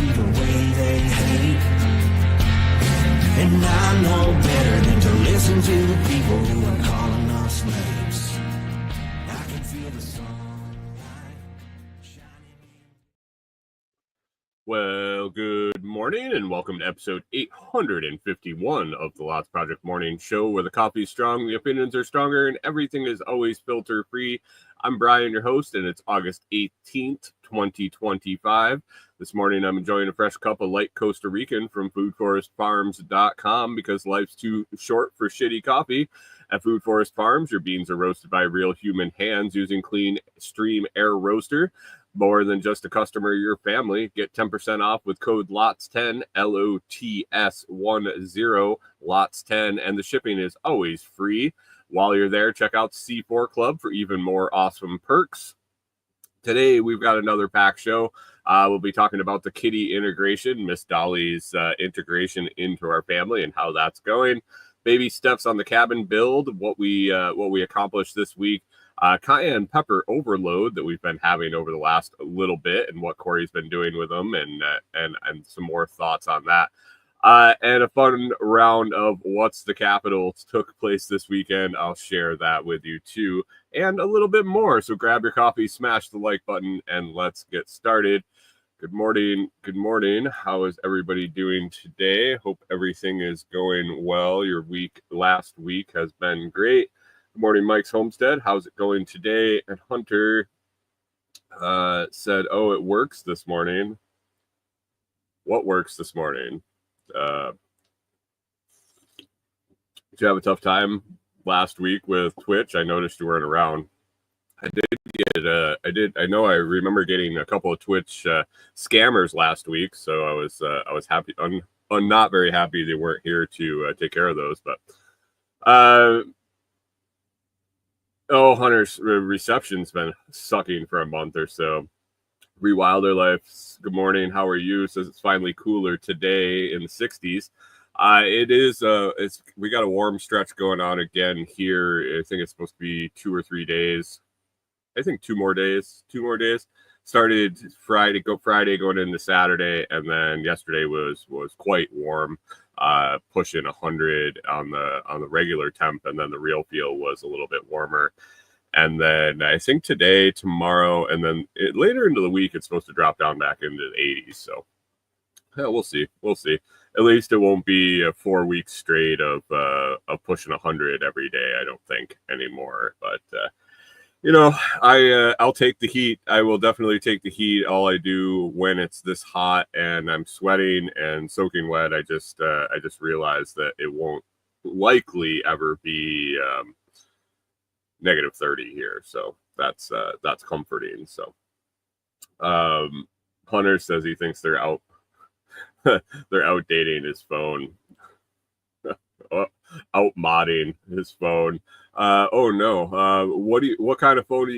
see the way they hate. And I know better than to listen to the people who are calling us names. I can feel the sunlight shining. Well, good morning and welcome to episode 851 of the Lots Project Morning Show, where the coffee's strong, the opinions are stronger, and everything is always filter free. I'm Brian, your host, and it's August 18th, 2025. This morning, I'm enjoying a fresh cup of light Costa Rican from foodforestfarms.com because life's too short for shitty coffee. At Food Forest Farms, your beans are roasted by real human hands using clean stream air roaster. More than just a customer, your family. Get 10% off with code LOTS10, LOTS10, LOTS10, and the shipping is always free. While you're there, check out C4 Club for even more awesome perks. Today, we've got another pack show. We'll be talking about the kitty integration, Miss Dolly's integration into our family and how that's going. Baby steps on the cabin build, what we accomplished this week. Cayenne pepper overload that we've been having over the last little bit, and what Kori's been doing with them, and some more thoughts on that. And a fun round of What's the Capital took place this weekend. I'll share that with you too, and a little bit more. So grab your coffee, smash the like button, and let's get started. Good morning. Good morning. How is everybody doing today? Hope everything is going well. Your last week has been great. Good morning, Mike's Homestead. How's it going today? And Hunter said, "Oh, it works this morning." What works this morning? Did you have a tough time last week with Twitch? I noticed you weren't around. I remember getting a couple of Twitch scammers last week, so I was happy. I'm not very happy they weren't here to take care of those, but Hunter's reception's been sucking for a month or so. Rewilder Life, good morning. How are you? Says it's finally cooler today in the 60s. It is. We got a warm stretch going on again here. I think it's supposed to be 2 or 3 days. I think 2 more days. Started Friday going into Saturday, and then yesterday was quite warm, pushing 100 on the regular temp, and then the real feel was a little bit warmer. And then I think today, tomorrow, and then later into the week, it's supposed to drop down back into the 80s. So yeah, we'll see. At least it won't be 4 weeks straight of pushing 100 every day. I don't think anymore. But I'll take the heat. I will definitely take the heat. All I do when it's this hot and I'm sweating and soaking wet, I just realized that it won't likely ever be negative 30 here, so that's comforting. So Hunter says he thinks they're outdating his phone. Out modding his phone. Oh no. What kind of phone do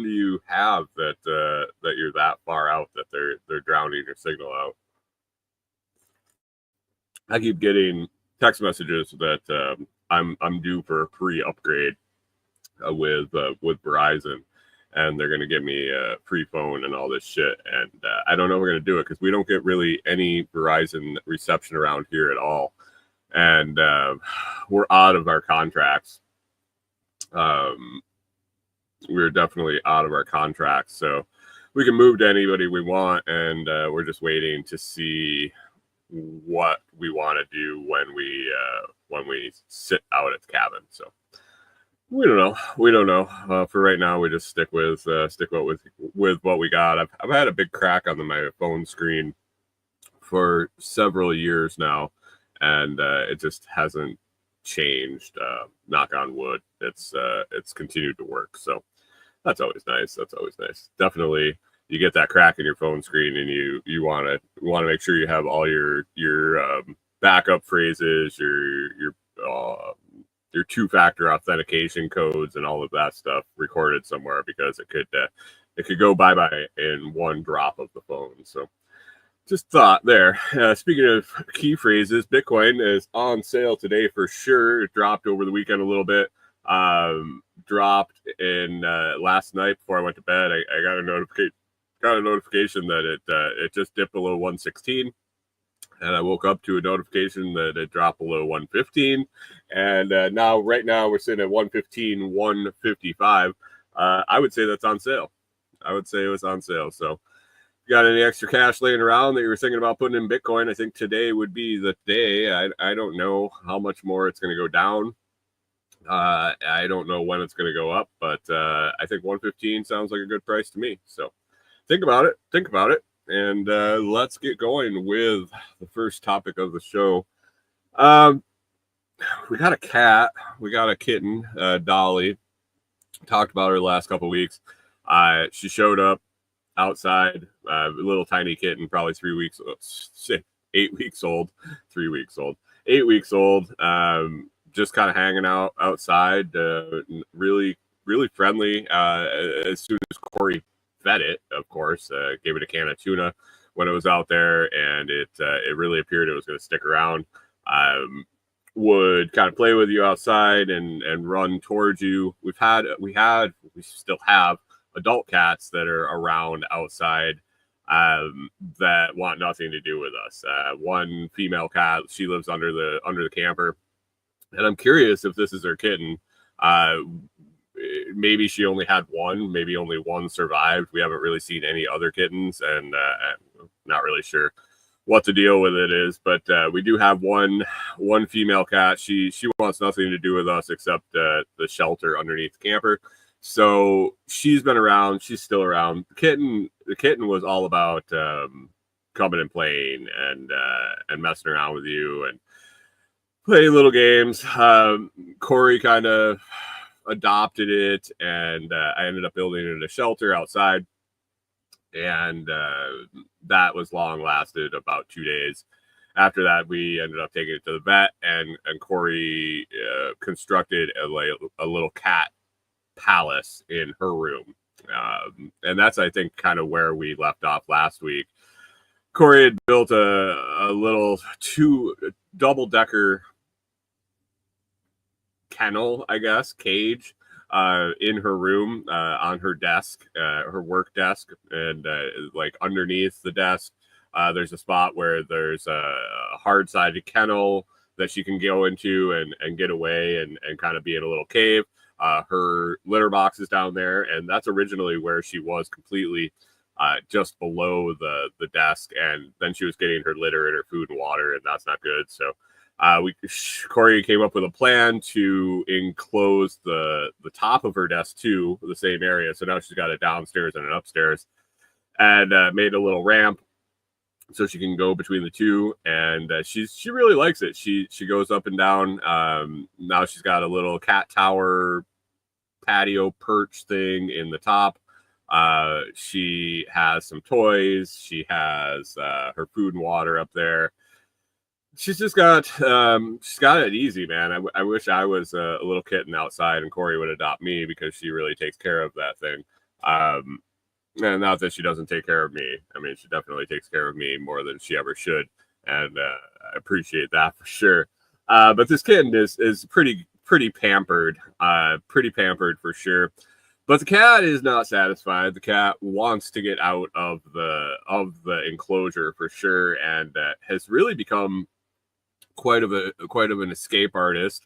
you have that you're that far out that they're drowning your signal out? I keep getting text messages that I'm due for a free upgrade with Verizon, and they're going to give me a free phone and all this shit. And I don't know if we're going to do it because we don't get really any Verizon reception around here at all. And we're out of our contracts. We're definitely out of our contracts. So we can move to anybody we want, and we're just waiting to see what we want to do when we sit out at the cabin. So we don't know. For right now, we just stick with what we got. I've had a big crack on my phone screen for several years now, and it just hasn't changed. Knock on wood. It's continued to work. So that's always nice. Definitely. You get that crack in your phone screen, and you want to make sure you have all your backup phrases, your two-factor authentication codes, and all of that stuff recorded somewhere, because it could go bye-bye in one drop of the phone. So just thought there. Speaking of key phrases, Bitcoin is on sale today for sure. It dropped over the weekend a little bit. Dropped in last night before I went to bed. I got a got a notification that it just dipped below 116. And I woke up to a notification that it dropped below 115. And right now, we're sitting at 115, 155. I would say that's on sale. I would say it was on sale. So, if you got any extra cash laying around that you were thinking about putting in Bitcoin, I think today would be the day. I don't know how much more it's going to go down. I don't know when it's going to go up, but I think 115 sounds like a good price to me. So, think about it. Think about it. And let's get going with the first topic of the show. We got a cat. We got a kitten, Dolly. Talked about her the last couple of weeks. She showed up outside, a little tiny kitten, probably 8 weeks old. 3 weeks old. 8 weeks old. Just kind of hanging out outside. Really, really friendly. As soon as Kori fed it, of course, gave it a can of tuna when it was out there, and it really appeared it was going to stick around. Would kind of play with you outside and run towards you. We still have adult cats that are around outside that want nothing to do with us. One female cat, she lives under the camper, and I'm curious if this is her kitten. Maybe she only had one, maybe only one survived. We haven't really seen any other kittens, and I'm not really sure what the deal with it is, but we do have one female cat. She wants nothing to do with us except the shelter underneath the camper. So she's been around. She's still around. The kitten was all about coming and playing and messing around with you and playing little games. Kori kind of adopted it, and I ended up building it a shelter outside, and that was long lasted, about 2 days. After that, we ended up taking it to the vet, and Kori constructed a little cat palace in her room, and that's, I think, kind of where we left off last week. Kori had built a little double-decker kennel, I guess, cage in her room, on her desk, her work desk, and like underneath the desk, there's a spot where there's a hard-sided kennel that she can go into and get away and kind of be in a little cave. Her litter box is down there, and that's originally where she was, completely just below the desk, and then she was getting her litter and her food and water, and that's not good. So Kori came up with a plan to enclose the top of her desk to the same area. So now she's got a downstairs and an upstairs, and made a little ramp so she can go between the two. And she really likes it. She goes up and down. Now she's got a little cat tower patio perch thing in the top. She has some toys. She has her food and water up there. She's got it easy, man. I wish I was a little kitten outside and Kori would adopt me, because she really takes care of that thing. And not that she doesn't take care of me. I mean, she definitely takes care of me more than she ever should, and I appreciate that for sure. But this kitten is pretty pampered, for sure. But the cat is not satisfied. The cat wants to get out of the enclosure for sure, and has really become quite of an escape artist.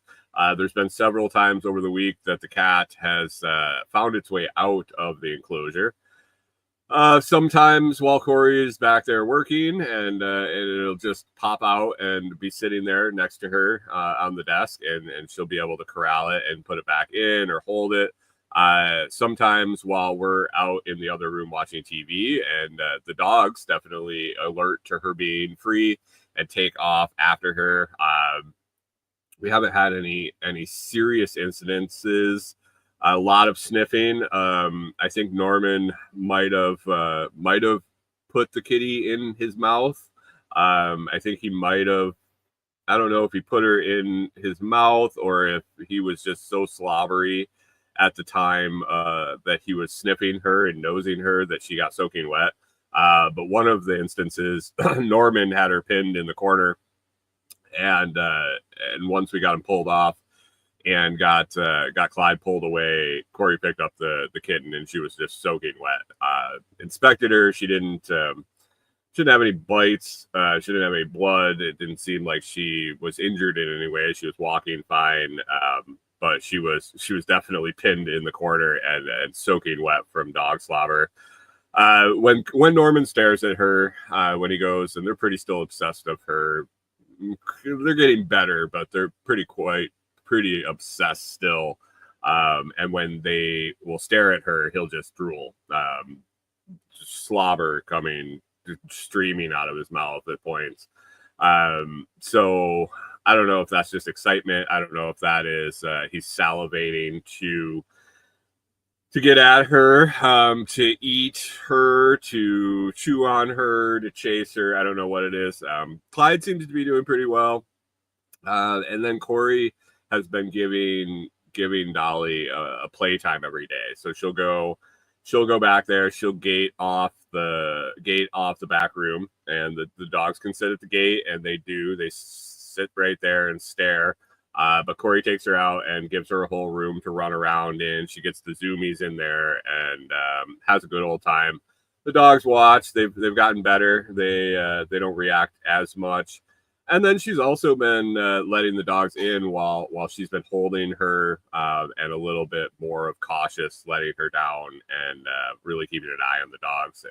There's been several times over the week that the cat has found its way out of the enclosure. Sometimes while Kori is back there working, and it'll just pop out and be sitting there next to her on the desk, and she'll be able to corral it and put it back in or hold it. Sometimes while we're out in the other room watching TV, and the dogs definitely alert to her being free and take off after her. We haven't had any serious incidences. A lot of sniffing. I think Norman might have put the kitty in his mouth. I think he might have. I don't know if he put her in his mouth or if he was just so slobbery at the time that he was sniffing her and nosing her that she got soaking wet. But one of the instances, Norman had her pinned in the corner, and once we got him pulled off and got Clyde pulled away, Kori picked up the kitten, and she was just soaking wet. inspected her. She didn't have any bites. She didn't have any blood. It didn't seem like she was injured in any way. She was walking fine, but she was definitely pinned in the corner and soaking wet from dog slobber. When Norman stares at her, when he goes, and they're pretty still obsessed of her. They're getting better, but they're pretty obsessed still. And when they will stare at her, he'll just drool, slobber coming, streaming out of his mouth at points. So I don't know if that's just excitement. I don't know if that is he's salivating to get at her, to eat her, to chew on her, to chase her. I don't know what it is. Clyde seems to be doing pretty well. And then Kori has been giving Dolly a playtime every day. So she'll go back there. She'll gate off the back room, and the dogs can sit at the gate, and they do. They sit right there and stare. But Kori takes her out and gives her a whole room to run around in. She gets the zoomies in there and has a good old time. The dogs watch. They've gotten better. They don't react as much. And then she's also been letting the dogs in while she's been holding her, and a little bit more of cautious letting her down, and really keeping an eye on the dogs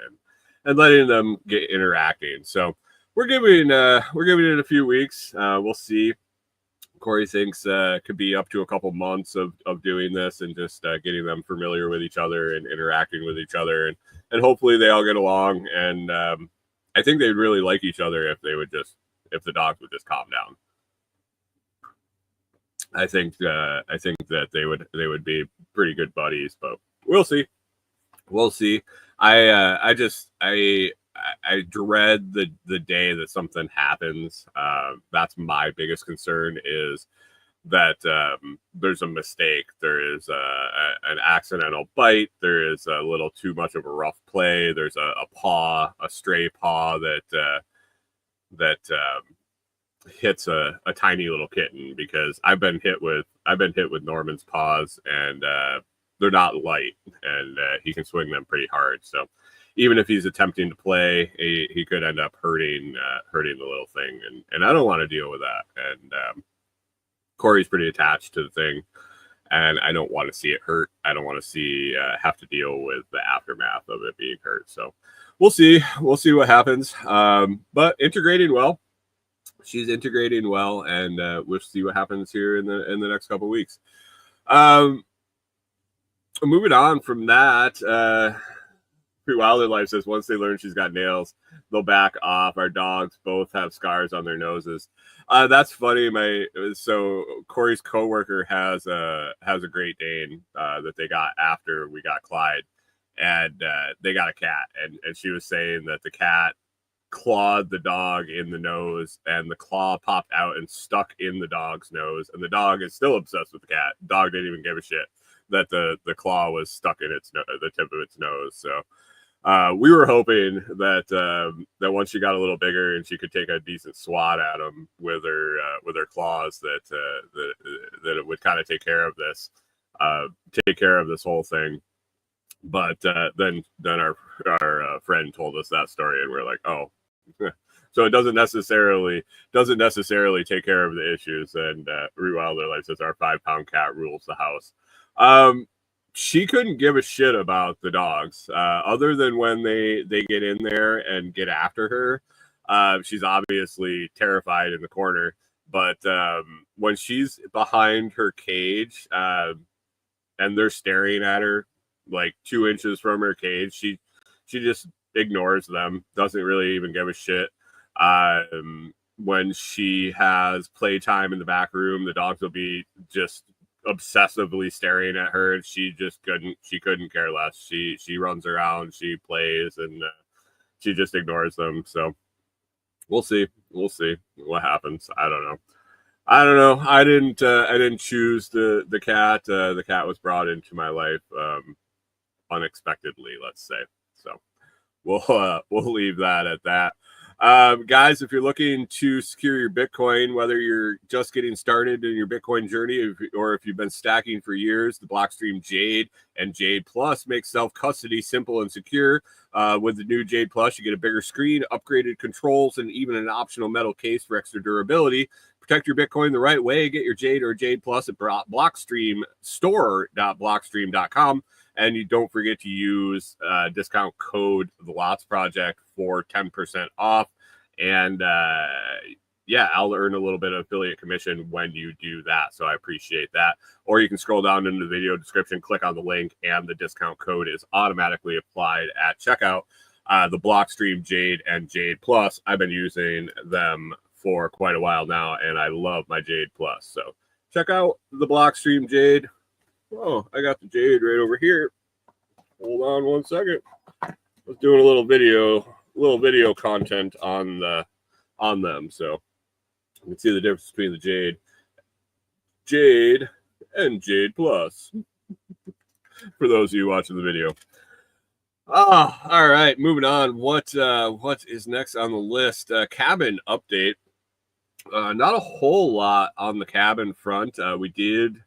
and letting them get interacting. So we're giving it a few weeks. We'll see. Kori thinks could be up to a couple months of doing this and just getting them familiar with each other and interacting with each other, and hopefully they all get along. And I think they'd really like each other if the dogs would just calm down. I think that they would be pretty good buddies, but we'll see. I dread the day that something happens. That's my biggest concern, is that there's a mistake. There is an accidental bite. There is a little too much of a rough play. There's a stray paw that hits a tiny little kitten, because I've been hit with Norman's paws, and they're not light, and he can swing them pretty hard. So even if he's attempting to play, he could end up hurting the little thing, and I don't want to deal with that. And Kori's pretty attached to the thing, and I don't want to see it hurt. I don't want to see have to deal with the aftermath of it being hurt. So we'll see what happens. But integrating well. She's integrating well, and we'll see what happens here in the next couple of weeks. Moving on from that, Free Wildlife says once they learn she's got nails, they'll back off. Our dogs both have scars on their noses. That's funny. So Kori's coworker has a Great Dane that they got after we got Clyde, and they got a cat, and she was saying that the cat clawed the dog in the nose, and the claw popped out and stuck in the dog's nose, and the dog is still obsessed with the cat. Dog didn't even give a shit that the claw was stuck in the tip of its nose. So we were hoping that once she got a little bigger and she could take a decent swat at him with her claws, that it would kind of take care of this whole thing. But then our friend told us that story, and we're like, oh, so it doesn't necessarily take care of the issues. And Wildlife says our 5-pound cat rules the house. She couldn't give a shit about the dogs, other than when they get in there and get after her. She's obviously terrified in the corner, but when she's behind her cage and they're staring at her like 2 inches from her cage, she just ignores them, doesn't really even give a shit. When she has playtime in the back room, the dogs will be just obsessively staring at her, and she couldn't care less. She runs around, she plays, and she just ignores them. So we'll see what happens. I don't know. I didn't choose the cat. The cat was brought into my life unexpectedly, let's say. So we'll leave that at that. Guys, if you're looking to secure your Bitcoin, whether you're just getting started in your Bitcoin journey or if you've been stacking for years, the Blockstream Jade and Jade Plus make self-custody simple and secure. With the new Jade Plus, you get a bigger screen, upgraded controls, and even an optional metal case for extra durability. Protect your Bitcoin the right way. Get your Jade or Jade Plus at blockstreamstore.blockstream.com. And you don't forget to use discount code The Lots Project for 10% off. And yeah, I'll earn a little bit of affiliate commission when you do that. So I appreciate that. Or you can scroll down into the video description, click on the link, and the discount code is automatically applied at checkout. The Blockstream Jade and Jade Plus, I've been using them for quite a while now, and I love my Jade Plus. So check out the Blockstream Jade. Oh, I got the Jade right over here. Hold on one second. I was doing a little video content on them, so you can see the difference between the Jade and Jade Plus. For those of you watching the video. All right, moving on. What is next on the list? Cabin update. Not a whole lot on the cabin front. We did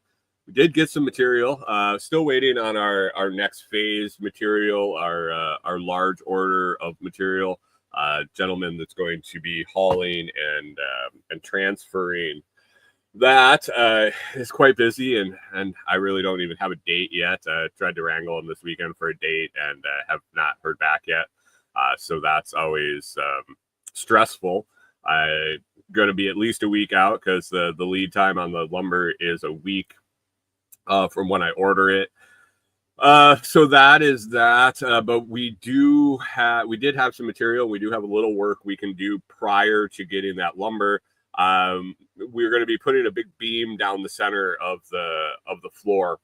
get some material. Still waiting on our next phase material, our large order of material. Gentleman that's going to be hauling and transferring that is quite busy, and I really don't even have a date yet. Tried to wrangle him this weekend for a date and have not heard back yet. So that's always stressful. Going to be at least a week out because the lead time on the lumber is a week from when I order it. So that is that. But we did have some material. We do have a little work we can do prior to getting that lumber. We're going to be putting a big beam down the center of the floor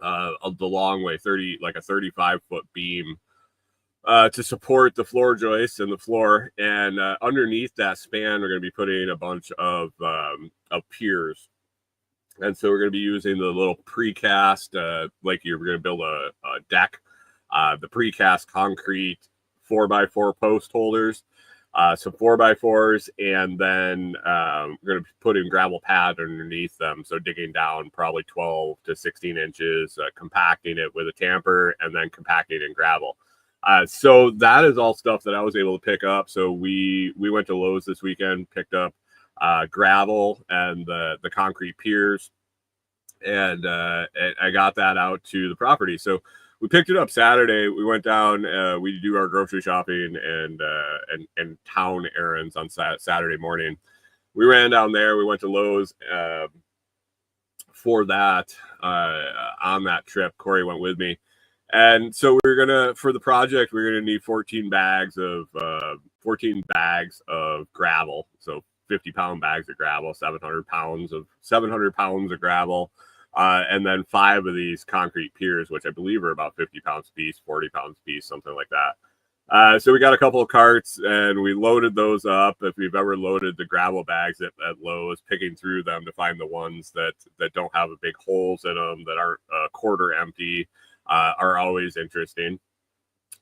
of the long way, 35-foot beam to support the floor joists and the floor. And underneath that span, we're going to be putting a bunch of piers. And so we're going to be using the little precast, like you're going to build a deck, the precast concrete 4x4 post holders, some 4x4s, and then we're going to be putting gravel pad underneath them. So digging down probably 12 to 16 inches, compacting it with a tamper, and then compacting in gravel. So that is all stuff that I was able to pick up. So we went to Lowe's this weekend, picked up gravel and the concrete piers, and I got that out to the property. So we picked it up Saturday. We went down. We do our grocery shopping and town errands on Saturday morning. We ran down there. We went to Lowe's for that on that trip. Kori went with me. And so for the project, we're gonna need 14 bags of gravel. So 50-pound bags of gravel, 700 pounds of gravel, and then 5 of these concrete piers, which I believe are about 50 pounds a piece, 40 pounds a piece, something like that. So we got a couple of carts and we loaded those up. If you've ever loaded the gravel bags at Lowe's, picking through them to find the ones that don't have a big holes in them, that aren't a quarter empty, are always interesting.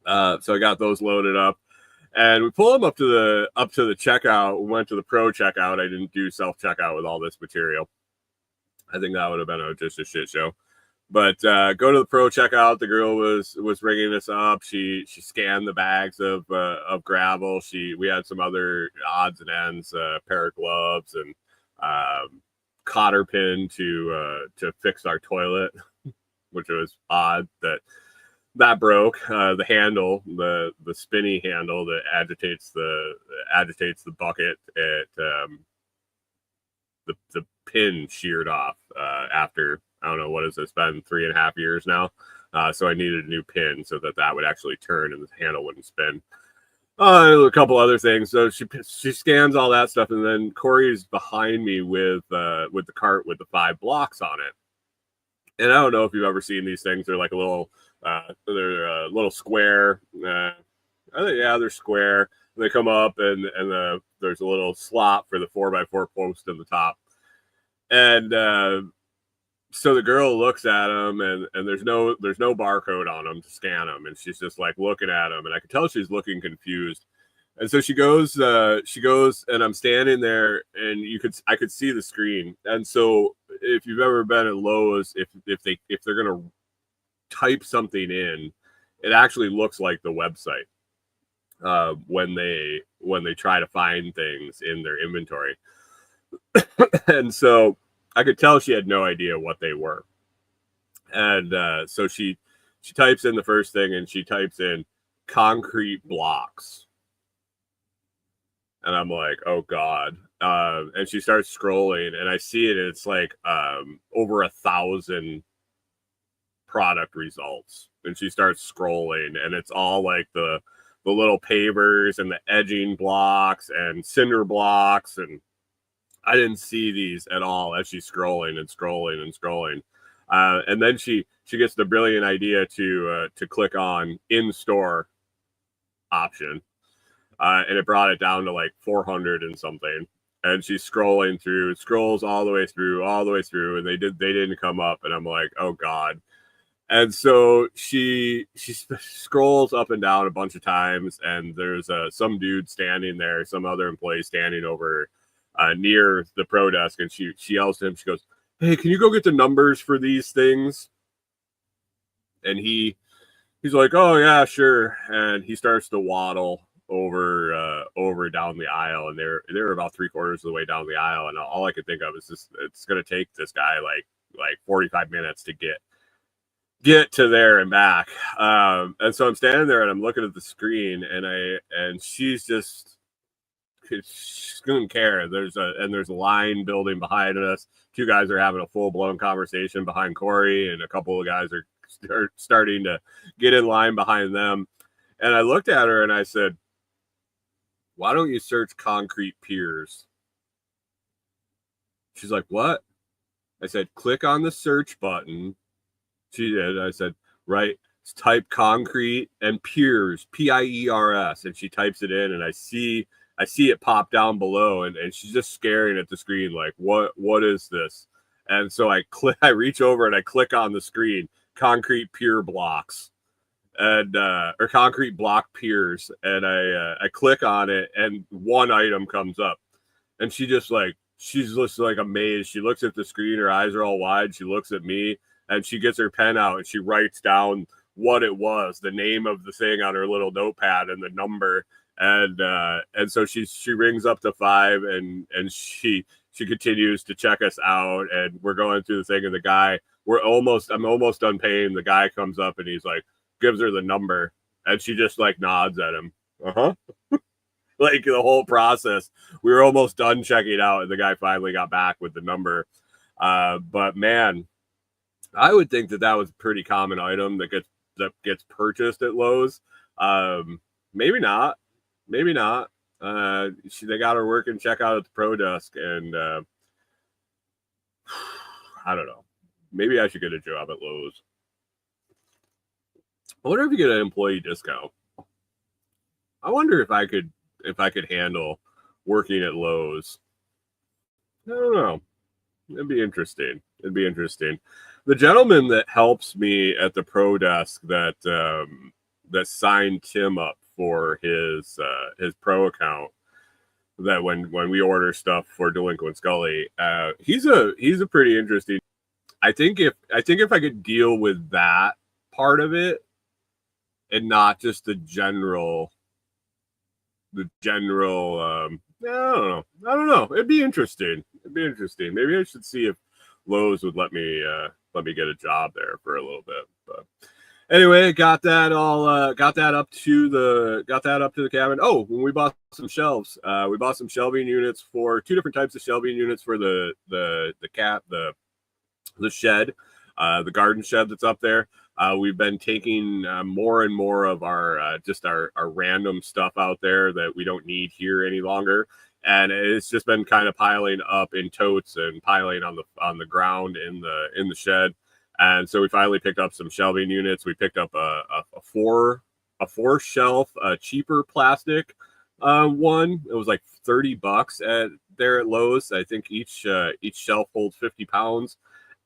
So I got those loaded up, and we pull them up to the checkout. We went to the pro checkout. I didn't do self checkout with all this material. I think that would have been just a shit show. But go to the pro checkout. The girl was ringing us up. She scanned the bags of gravel. We had some other odds and ends, pair of gloves and cotter pin to fix our toilet, which was odd that broke. The handle, the spinny handle that agitates the bucket. The pin sheared off after, I don't know, what has this been, 3.5 years now. So I needed a new pin so that would actually turn and the handle wouldn't spin. A couple other things. So she scans all that stuff, and then Kori's behind me with the cart with the 5 blocks on it. And I don't know if you've ever seen these things. They're like a little square. I think, yeah, they're square. They come up and there's a little slot for the 4x4 post in the top. And so the girl looks at them, and there's no barcode on them to scan them, and she's just like looking at them, and I could tell she's looking confused. And so she goes, and I'm standing there, and I could see the screen. And so if you've ever been at Lowe's, if they're gonna type something in, it actually looks like the website when they try to find things in their inventory. And so I could tell she had no idea what they were. And so she types in the first thing, and she types in concrete blocks. And I'm like, oh God. And she starts scrolling, and I see it, and it's like over 1,000 product results. And she starts scrolling, and it's all like the little pavers and the edging blocks and cinder blocks. And I didn't see these at all as she's scrolling and scrolling and scrolling. And then she gets the brilliant idea to click on in-store option. And it brought it down to like 400 and something. And she's scrolls all the way through, and they didn't come up. And I'm like, oh God. And so she scrolls up and down a bunch of times, and there's some dude standing there, some other employee standing over near the pro desk, and she yells to him. She goes, "Hey, can you go get the numbers for these things?" And he's like, "Oh yeah, sure." And he starts to waddle over down the aisle, and they're about 3/4 of the way down the aisle, and all I could think of is it's going to take this guy like 45 minutes to get to there and back. And so I'm standing there, and I'm looking at the screen, and she doesn't care. There's a line building behind us. Two guys are having a full-blown conversation behind Kori, and a couple of guys are starting to get in line behind them. And I looked at her and I said, "Why don't you search concrete piers?" She's like, "What?" I said, "Click on the search button." She did. I said, "Right, type concrete and piers, Piers." And she types it in, and I see it pop down below, and she's just staring at the screen like, what is this? And so I reach over and I click on the screen, concrete pier blocks, and or concrete block piers, and I click on it, and one item comes up, and she's just like amazed. She looks at the screen, her eyes are all wide. She looks at me, and she gets her pen out and she writes down what it was, the name of the thing on her little notepad and the number. And so she rings up to 5, and she continues to check us out, and we're going through the thing, and the guy, I'm almost done paying. The guy comes up and he's like, gives her the number, and she just like nods at him. Like the whole process, we were almost done checking out, and the guy finally got back with the number. But man, I would think that was a pretty common item that gets purchased at Lowe's. Maybe not. They got her working checkout at the pro desk, and I don't know. Maybe I should get a job at Lowe's. I wonder if you get an employee discount. I wonder if I could handle working at Lowe's. I don't know. It'd be interesting. The gentleman that helps me at the pro desk that signed Tim up for his pro account, that when we order stuff for Delinquent Scully, he's a pretty interesting. I think if I could deal with that part of it and not just the general I don't know. It'd be interesting. Maybe I should see if Lowe's would let me get a job there for a little bit. But anyway, got that up to the cabin. Oh, when we bought some shelves, we bought some shelving units for 2 different types of shelving units for the shed, the garden shed that's up there. We've been taking more and more of our random stuff out there that we don't need here any longer, and it's just been kind of piling up in totes and piling on the ground in the shed. And so we finally picked up some shelving units. We picked up a 4 shelf, cheaper plastic one. It was like $30 there at Lowe's. I think each shelf holds 50 pounds.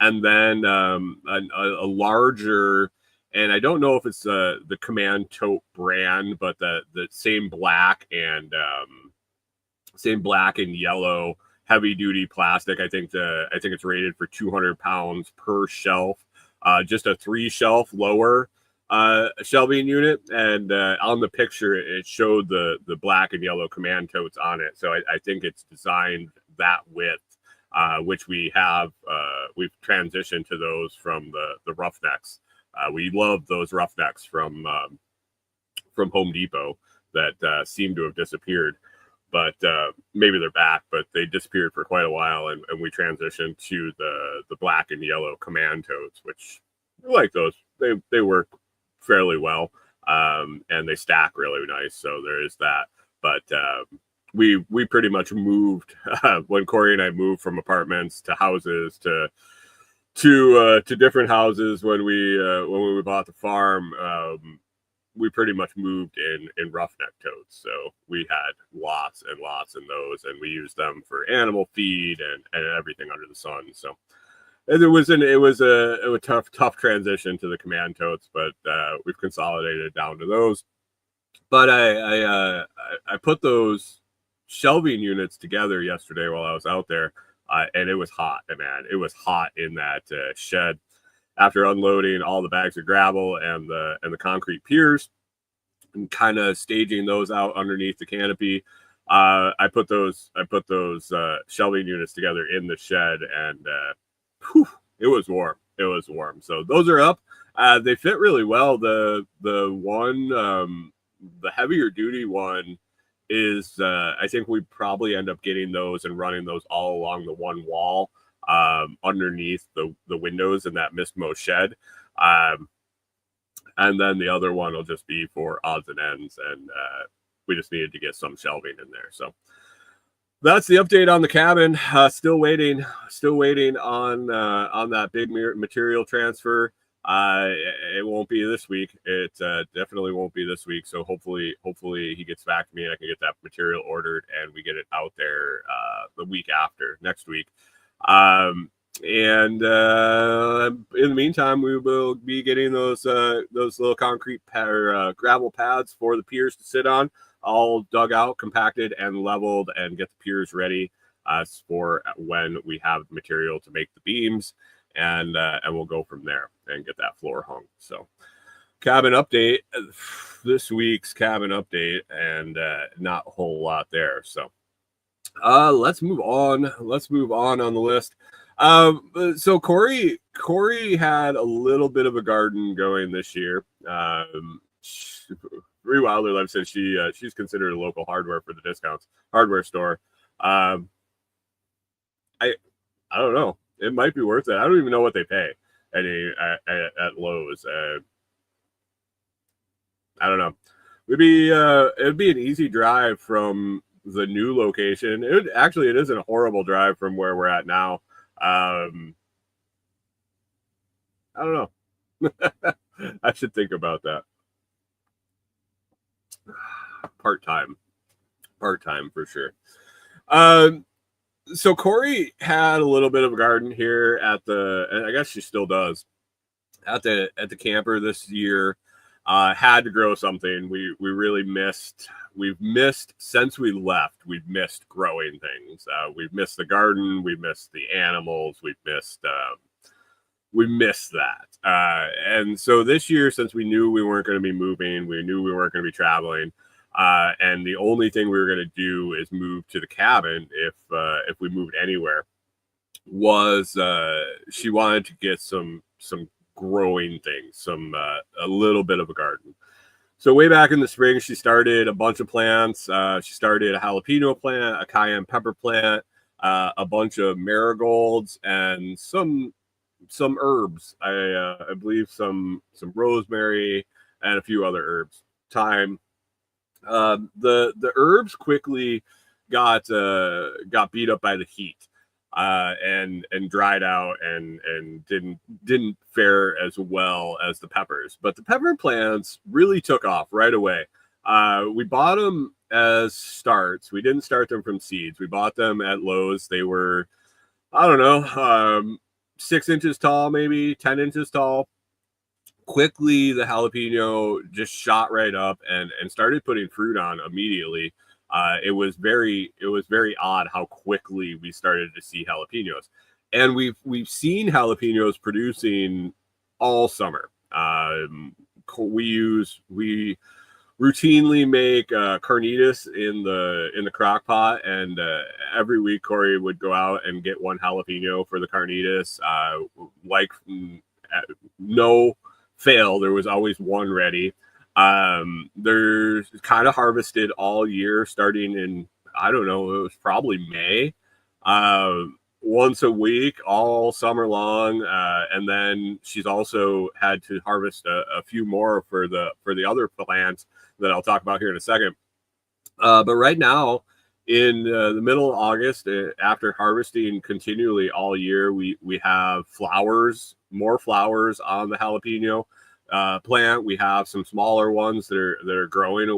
And then a larger and I don't know if it's the Command Tote brand, but the same black and yellow heavy duty plastic. I think it's rated for 200 pounds per shelf. Just a 3 shelf lower shelving unit, and on the picture it showed the black and yellow Command Totes on it. So I think it's designed that width, which we have. We've transitioned to those from the Roughnecks. We love those Roughnecks from Home Depot that seem to have disappeared, but maybe they're back, but they disappeared for quite a while, and we transitioned to the black and yellow Command Totes, which we like those. They work fairly well, and they stack really nice, so there is that. But we pretty much moved when Kori and I moved from apartments to houses to different houses when we bought the farm. We pretty much moved in roughneck totes, so we had lots and lots in those, and we used them for animal feed and everything under the sun. So it was a tough transition to the Command Totes, but we've consolidated down to those. But I put those shelving units together yesterday while I was out there, and it was hot, man. It was hot in that shed after unloading all the bags of gravel and the concrete piers and kind of staging those out underneath the canopy. I put those shelving units together in the shed, and it was warm. It was warm. So those are up. They fit really well. The one, the heavier duty one is, I think we probably end up getting those and running those all along the one wall underneath the windows in that Mistmo shed. And then the other one will just be for odds and ends, and we just needed to get some shelving in there. So that's the update on the cabin. Still waiting on that big material transfer. It won't be this week. It definitely won't be this week. So hopefully he gets back to me and I can get that material ordered and we get it out there the week after, next week. And in the meantime, we will be getting those little concrete gravel pads for the piers to sit on, all dug out, compacted, and leveled, and get the piers ready for when we have material to make the beams, and we'll go from there and get that floor hung. So, cabin update, this week's cabin update, and not a whole lot there. So, let's move on. Let's move on the list. So Kori had a little bit of a garden going this year. Free Wilder Life says she's considered a local hardware for the discounts hardware store. I don't know. It might be worth it. I don't even know what they pay at Lowe's. I don't know. It'd be an easy drive from the new location. It isn't a horrible drive from where we're at now. I don't know. I should think about that. Part-time for sure. So Kori had a little bit of a garden here and I guess she still does, at the camper this year. Had to grow something. We've missed since we left. We've missed growing things. We've missed the garden. We've missed the animals. We missed that. And so this year, since we knew we weren't going to be moving, we knew we weren't going to be traveling, and the only thing we were going to do is move to the cabin if we moved anywhere, was she wanted to get some growing things, a little bit of a garden. So way back in the spring, she started a bunch of plants. She started a jalapeno plant, a cayenne pepper plant, a bunch of marigolds, and some herbs. I believe some rosemary and a few other herbs. Thyme. The herbs quickly got beat up by the heat. And dried out and didn't fare as well as the peppers. But the pepper plants really took off right away. We bought them as starts. We didn't start them from seeds. We bought them at Lowe's. They were, I don't know, 6 inches tall, maybe 10 inches tall. quickly the jalapeno just shot right up and started putting fruit on immediately. It was very odd how quickly we started to see jalapenos, and we've seen jalapenos producing all summer. We routinely make carnitas in the crock pot, and every week Kori would go out and get one jalapeno for the carnitas. No fail, there was always one ready. There's kind of harvested all year, starting in, I don't know, it was probably May. Once a week all summer long, and then she's also had to harvest a few more for the other plants that I'll talk about here in a second. But right now, in the middle of August, after harvesting continually all year, we have more flowers on the jalapeno plant. We have some smaller ones that are growing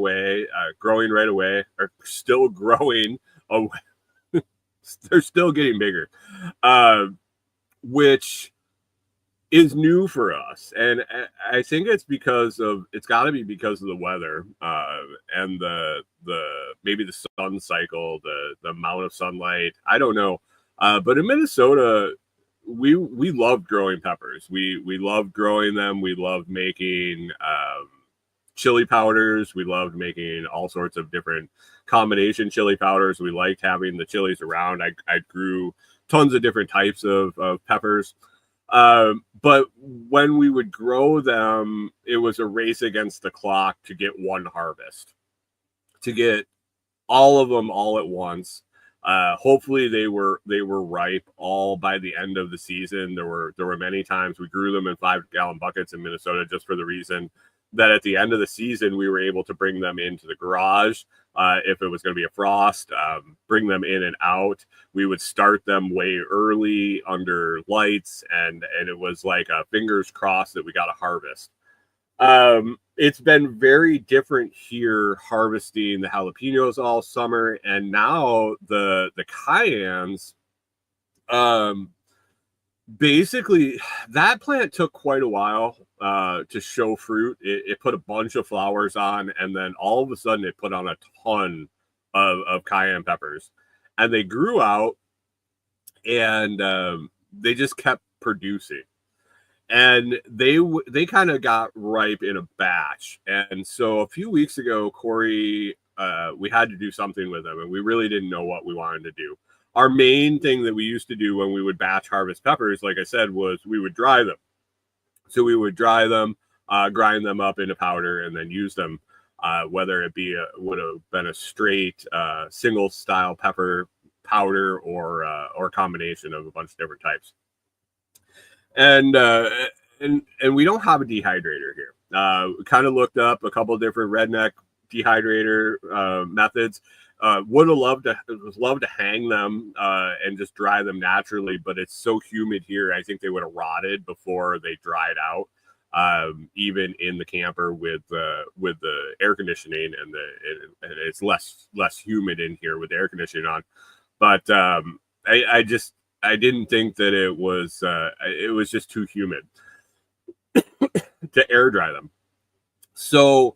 right away, are still growing away. They're still getting bigger, which is new for us, and I think it's got to be because of the weather, and the maybe the sun cycle, the amount of sunlight. I don't know, but in Minnesota, we loved growing peppers. We loved growing them. We loved making chili powders. We loved making all sorts of different combination chili powders. We liked having the chilies around. I grew tons of different types of peppers. But when we would grow them, it was a race against the clock to get one harvest, to get all of them all at once. Hopefully they were ripe all by the end of the season. There were many times we grew them in 5-gallon buckets in Minnesota, just for the reason that at the end of the season we were able to bring them into the garage. If it was going to be a frost, bring them in and out. We would start them way early under lights, and it was like a fingers crossed that we got a harvest. It's been very different here harvesting the jalapenos all summer, and now the Cayennes. Basically, that plant took quite a while to show fruit. It put a bunch of flowers on, and then all of a sudden it put on a ton of cayenne peppers, and they grew out, and they just kept producing, and they kind of got ripe in a batch. And so a few weeks ago, Kori, we had to do something with them, and we really didn't know what we wanted to do. Our main thing that we used to do when we would batch harvest peppers, like I said, was we would dry them. So we would dry them, grind them up into powder, and then use them, whether it would have been a straight single style pepper powder or a combination of a bunch of different types. And we don't have a dehydrator here. We kind of looked up a couple of different redneck dehydrator methods. Would have loved to hang them and just dry them naturally, but it's so humid here. I think they would have rotted before they dried out, even in the camper with the air conditioning, and it's less humid in here with the air conditioning on. But I didn't think that it was just too humid to air dry them. So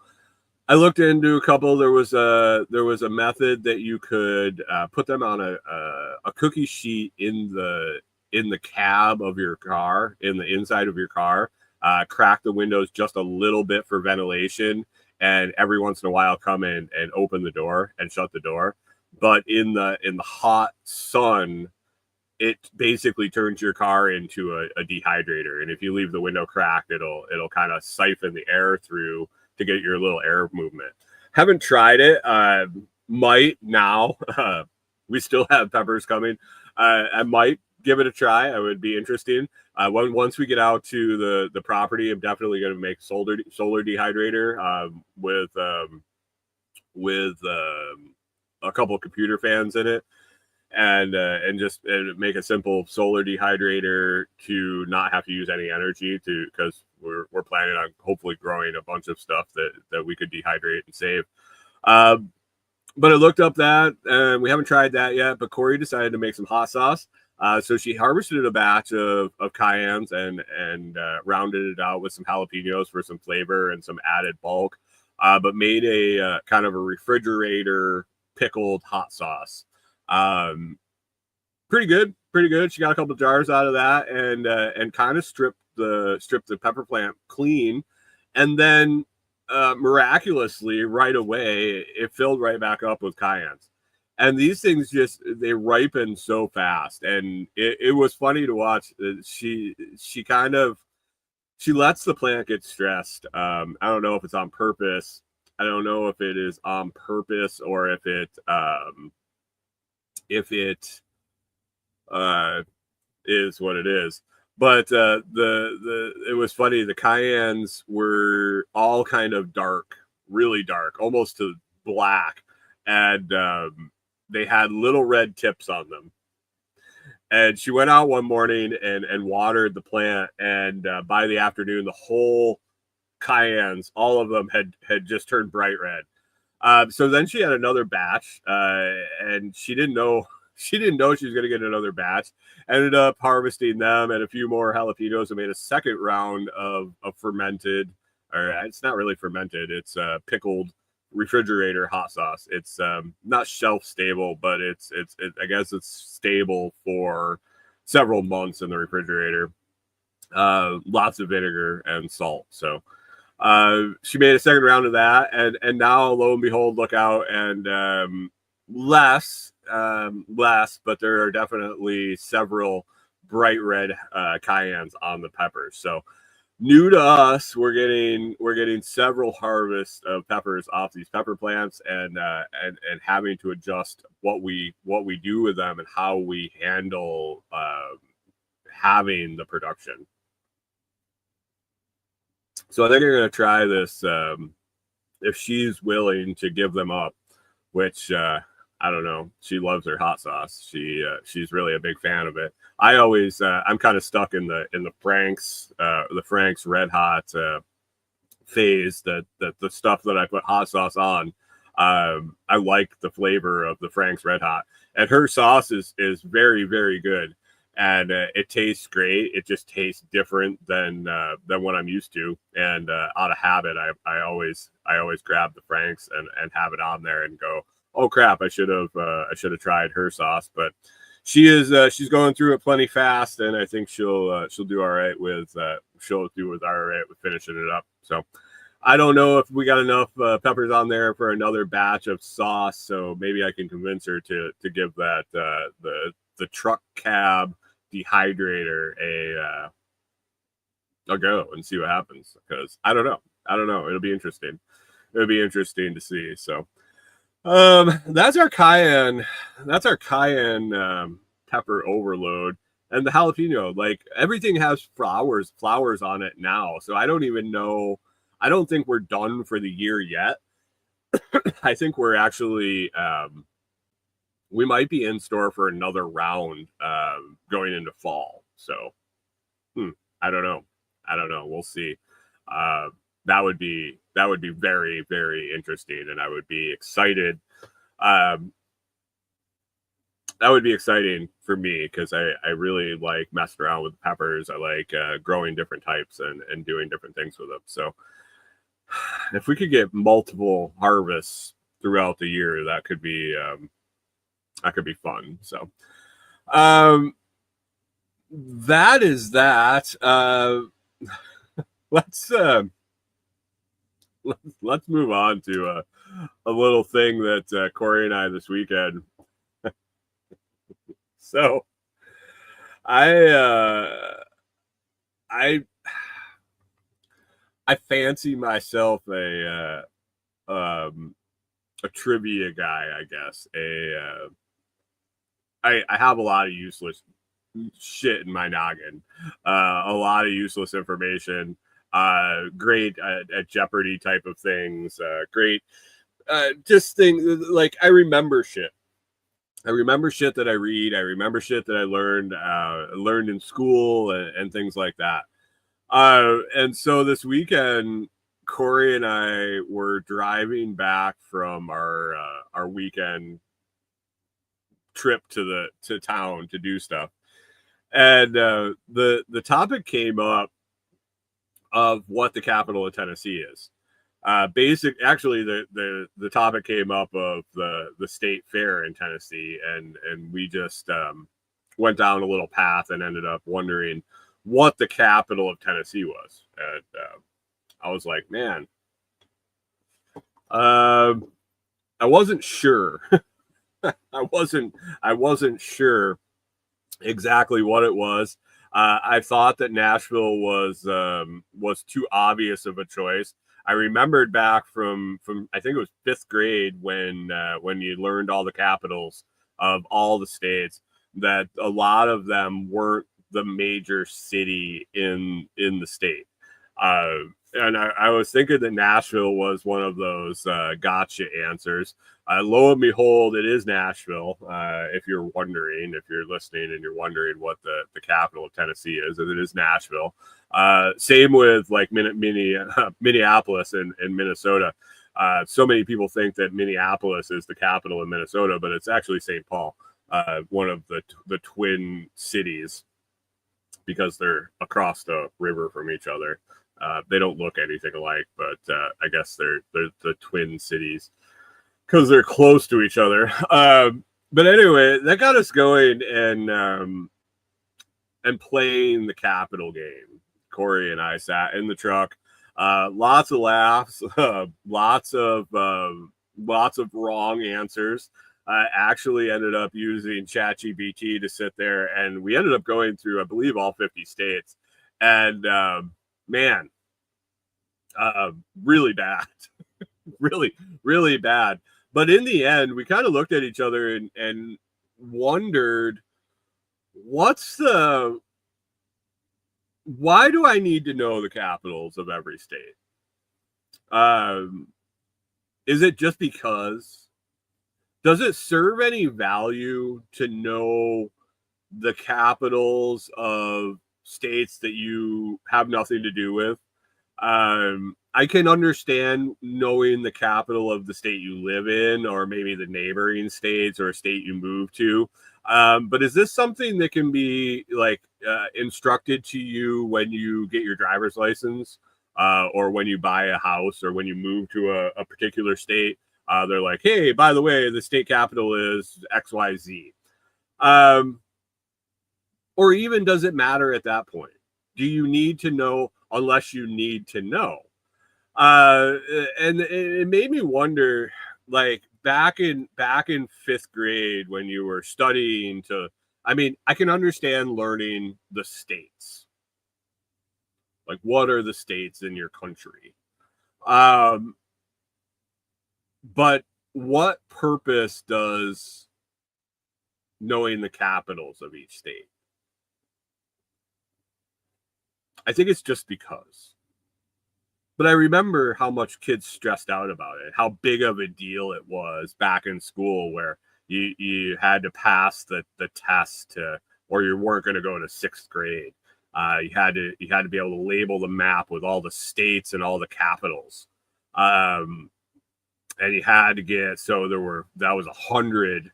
I looked into a couple. There was a method that you could put them on a cookie sheet in the cab of your car, in the inside of your car, crack the windows just a little bit for ventilation, and every once in a while come in and open the door and shut the door. But in the hot sun, it basically turns your car into a dehydrator. And if you leave the window cracked, it'll kind of siphon the air through to get your little air movement. Haven't tried it. Might now. We still have peppers coming. I might give it a try. I would be interesting. Once we get out to the property, I'm definitely going to make solar dehydrator with a couple of computer fans in it, and just make a simple solar dehydrator to not have to use any energy, because we're planning on hopefully growing a bunch of stuff that we could dehydrate and save. But I looked up that, and we haven't tried that yet. But Kori decided to make some hot sauce. So she harvested a batch of cayennes and rounded it out with some jalapenos for some flavor and some added bulk, but made a kind of a refrigerator pickled hot sauce. Pretty good, pretty good. She got a couple jars out of that and kind of stripped the pepper plant clean, and then miraculously right away it filled right back up with cayennes. And these things just they ripen so fast, and it was funny to watch. She kind of she lets the plant get stressed. I don't know if it's on purpose. I don't know if it is on purpose or if it is what it is. But it was funny. The cayennes were all kind of dark, really dark, almost to black, and they had little red tips on them. And she went out one morning and watered the plant, and by the afternoon, the whole cayennes, all of them had just turned bright red. So then she had another batch, and she didn't know she was going to get another batch. Ended up harvesting them and a few more jalapenos and made a second round of fermented, or it's not really fermented, it's pickled refrigerator hot sauce. It's not shelf stable, but it's I guess it's stable for several months in the refrigerator. Lots of vinegar and salt. So she made a second round of that, and now lo and behold, look out, and less, but there are definitely several bright red cayennes on the peppers. So new to us, we're getting several harvests of peppers off these pepper plants, and having to adjust what we do with them and how we handle having the production. So I think I'm going to try this if she's willing to give them up, which I don't know. She loves her hot sauce. She's really a big fan of it. I always I'm kind of stuck in the Frank's Red Hot phase, that the stuff that I put hot sauce on. I like the flavor of the Frank's Red Hot, and her sauce is very, very good. And it tastes great. It just tastes different than what I'm used to. And out of habit, I always grab the Frank's and have it on there and go, oh crap, I should have tried her sauce. But she's going through it plenty fast, and I think she'll do all right with finishing it up. So I don't know if we got enough peppers on there for another batch of sauce. So maybe I can convince her to give that the truck cab dehydrator a go and see what happens, because I don't know. It'll be interesting to see. So that's our cayenne pepper overload. And the jalapeno, like, everything has flowers on it now, so I don't think we're done for the year yet. I think we're actually we might be in store for another round going into fall. So I don't know. We'll see. That would be very, very interesting, and I would be excited. That would be exciting for me, because I really like messing around with peppers. I like growing different types and doing different things with them. So if we could get multiple harvests throughout the year, that could be fun. So that is that. Let's move on to a little thing that Kori and I this weekend. So I fancy myself a trivia guy, I guess. I have a lot of useless shit in my noggin, a lot of useless information. Great at Jeopardy type of things. Great, just things like I remember shit. I remember shit that I read. I remember shit that I learned in school and things like that. And so this weekend, Kori and I were driving back from our weekend trip to town to do stuff. And the topic came up of what the capital of Tennessee is. Actually, the topic came up of the state fair in Tennessee, and we just went down a little path and ended up wondering what the capital of Tennessee was. And I was like, man, I wasn't sure. I wasn't sure exactly what it was. I thought that Nashville was too obvious of a choice. I remembered back from I think it was fifth grade when you learned all the capitals of all the states, that a lot of them weren't the major city in the state. And I was thinking that Nashville was one of those gotcha answers. Lo and behold, it is Nashville. If you're wondering, if you're listening and you're wondering what the capital of Tennessee is, it is Nashville. Same with like Minneapolis and Minnesota. So many people think that Minneapolis is the capital of Minnesota, but it's actually St. Paul, one of the twin cities, because they're across the river from each other. They don't look anything alike, but I guess they're the twin cities because they're close to each other. But anyway, that got us going and playing the capital game. Kori and I sat in the truck. Lots of laughs, lots of wrong answers. Actually ended up using ChatGPT to sit there, and we ended up going through, I believe, all 50 states. And man, really bad, really bad. But in the end, we kind of looked at each other and wondered, why do I need to know the capitals of every state? Is it just because? Does it serve any value to know the capitals of states that you have nothing to do with? I can understand knowing the capital of the state you live in, or maybe the neighboring states or a state you move to. But is this something that can be like instructed to you when you get your driver's license, or when you buy a house, or when you move to a particular state? They're like, hey, by the way, the state capital is XYZ. Or even, does it matter at that point? Do you need to know unless you need to know? And it made me wonder, like back in fifth grade when you were studying I can understand learning the states. Like, what are the states in your country? But what purpose does knowing the capitals of each state? I think it's just because. But I remember how much kids stressed out about it, how big of a deal it was back in school, where you had to pass the test or you weren't going to go to sixth grade. You had to be able to label the map with all the states and all the capitals. And you had to get, so that was 100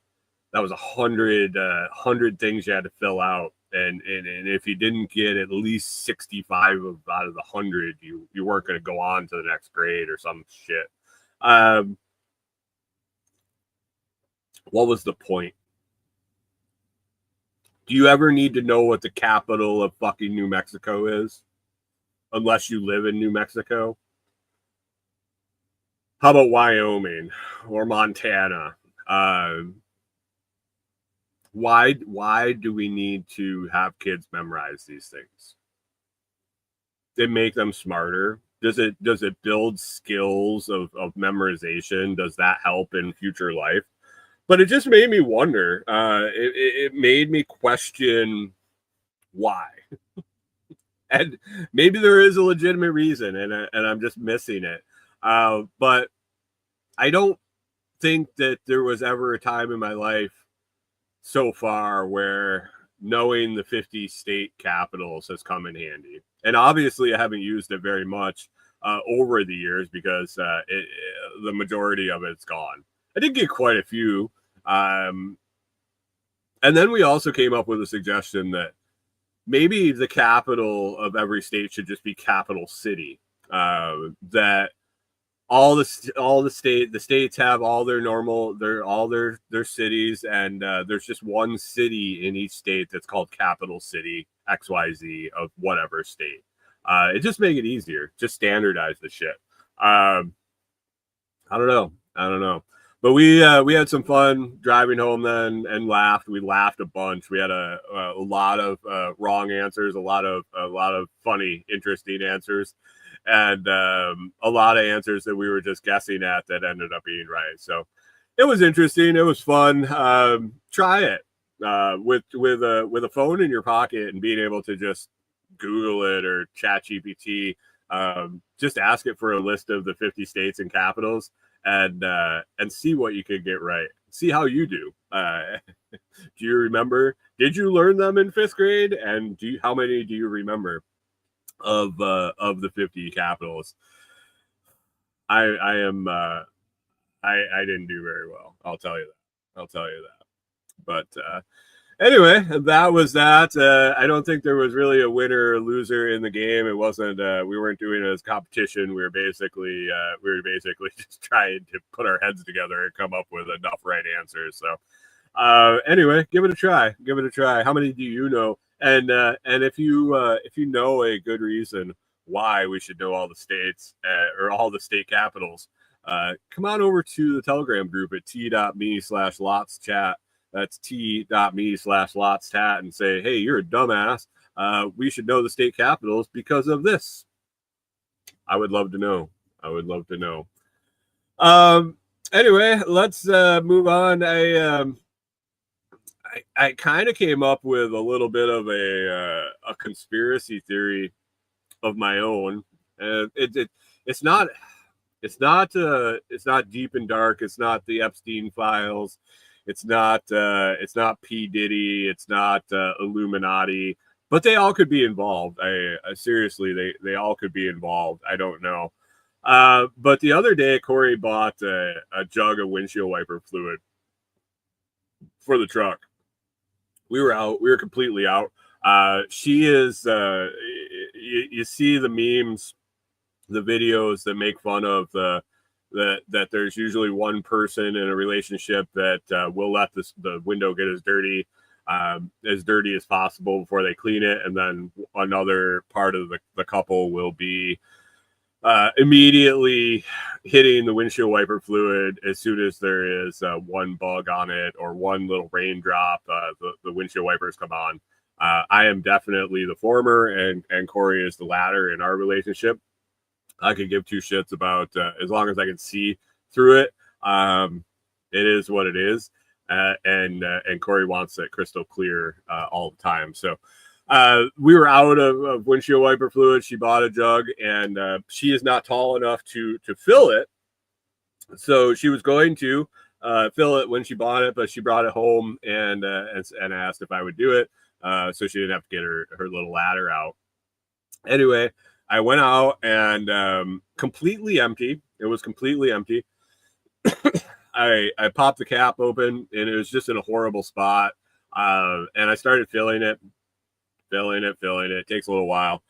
things you had to fill out. And if you didn't get at least 65 out of the 100, you weren't going to go on to the next grade or some shit. What was the point? Do you ever need to know what the capital of fucking New Mexico is? Unless you live in New Mexico? How about Wyoming or Montana? Why do we need to have kids memorize these things? They make them smarter. Does it build skills of memorization? Does that help in future life? But it just made me wonder. It made me question why. And maybe there is a legitimate reason, and I'm just missing it. But I don't think that there was ever a time in my life so far where knowing the 50 state capitals has come in handy. And obviously I haven't used it very much over the years, because the majority of it's gone. I did get quite a few. And then we also came up with a suggestion that maybe the capital of every state should just be capital city. That the states have all their their cities, and there's just one city in each state that's called capital city XYZ of whatever state. It just make it easier. Just standardize the shit. I don't know. But we had some fun driving home then and laughed. We laughed a bunch. We had a lot of wrong answers, a lot of funny, interesting answers, and a lot of answers that we were just guessing at that ended up being right. So it was interesting. It was fun. Try it with a phone in your pocket and being able to just Google it or chat GPT. Just ask it for a list of the 50 states and capitals and see what you could get right. See how you do. Do you remember? Did you learn them in 5th grade? And how many do you remember of the 50 capitals? I didn't do very well. I'll tell you that. But anyway, that was that. I don't think there was really a winner or loser in the game. It wasn't. We weren't doing it as competition. We were basically just trying to put our heads together and come up with enough right answers. So anyway, give it a try. How many do you know? And if you know a good reason why we should know all the states or all the state capitals, come on over to the Telegram group at t.me/LotsChat. That's t.me/LotsChat and say, hey, you're a dumbass. We should know the state capitals because of this. I would love to know. Anyway, let's move on. I kind of came up with a little bit of a conspiracy theory of my own. It's not deep and dark. It's not the Epstein files. It's not P. Diddy. It's not Illuminati. But they all could be involved. I seriously, they all could be involved. I don't know. But the other day, Kori bought a jug of windshield wiper fluid for the truck. We were out. We were completely out. She is. You see the memes, the videos that make fun of that there's usually one person in a relationship that will let the window get as dirty as possible before they clean it, and then another part of the couple will be immediately hitting the windshield wiper fluid as soon as there is one bug on it or one little raindrop. The windshield wipers come on. I am definitely the former, and Kori is the latter in our relationship. I could give two shits about as long as I can see through it. It is what it is, and Kori wants it crystal clear all the time. So we were out of windshield wiper fluid. She bought a jug, and she is not tall enough to fill it. So she was going to fill it when she bought it, but she brought it home and asked if I would do it, so she didn't have to get her little ladder out. Anyway, I went out and completely empty. It was completely empty. I popped the cap open, and it was just in a horrible spot. And I started filling it. It takes a little while.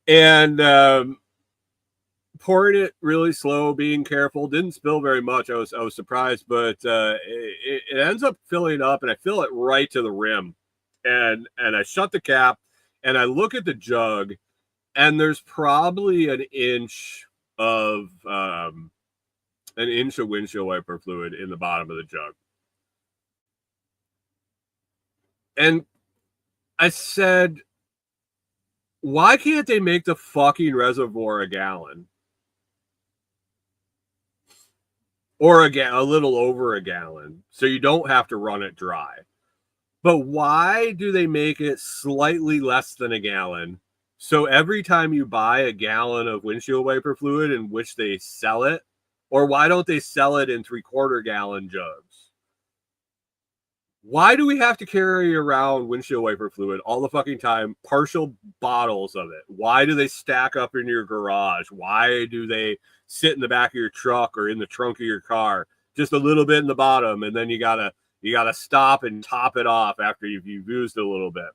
And pouring it really slow, being careful. Didn't spill very much. I was surprised, but it ends up filling up, and I fill it right to the rim. And I shut the cap, and I look at the jug, and there's probably an inch of windshield wiper fluid in the bottom of the jug. And I said, why can't they make the fucking reservoir a gallon? Or a little over a gallon, so you don't have to run it dry. But why do they make it slightly less than a gallon? So every time you buy a gallon of windshield wiper fluid in which they sell it, or why don't they sell it in 3/4 gallon jugs? Why do we have to carry around windshield wiper fluid all the fucking time, partial bottles of it? Why do they stack up in your garage? Why do they sit in the back of your truck or in the trunk of your car? Just a little bit in the bottom, and then you gotta stop and top it off after you've used it a little bit.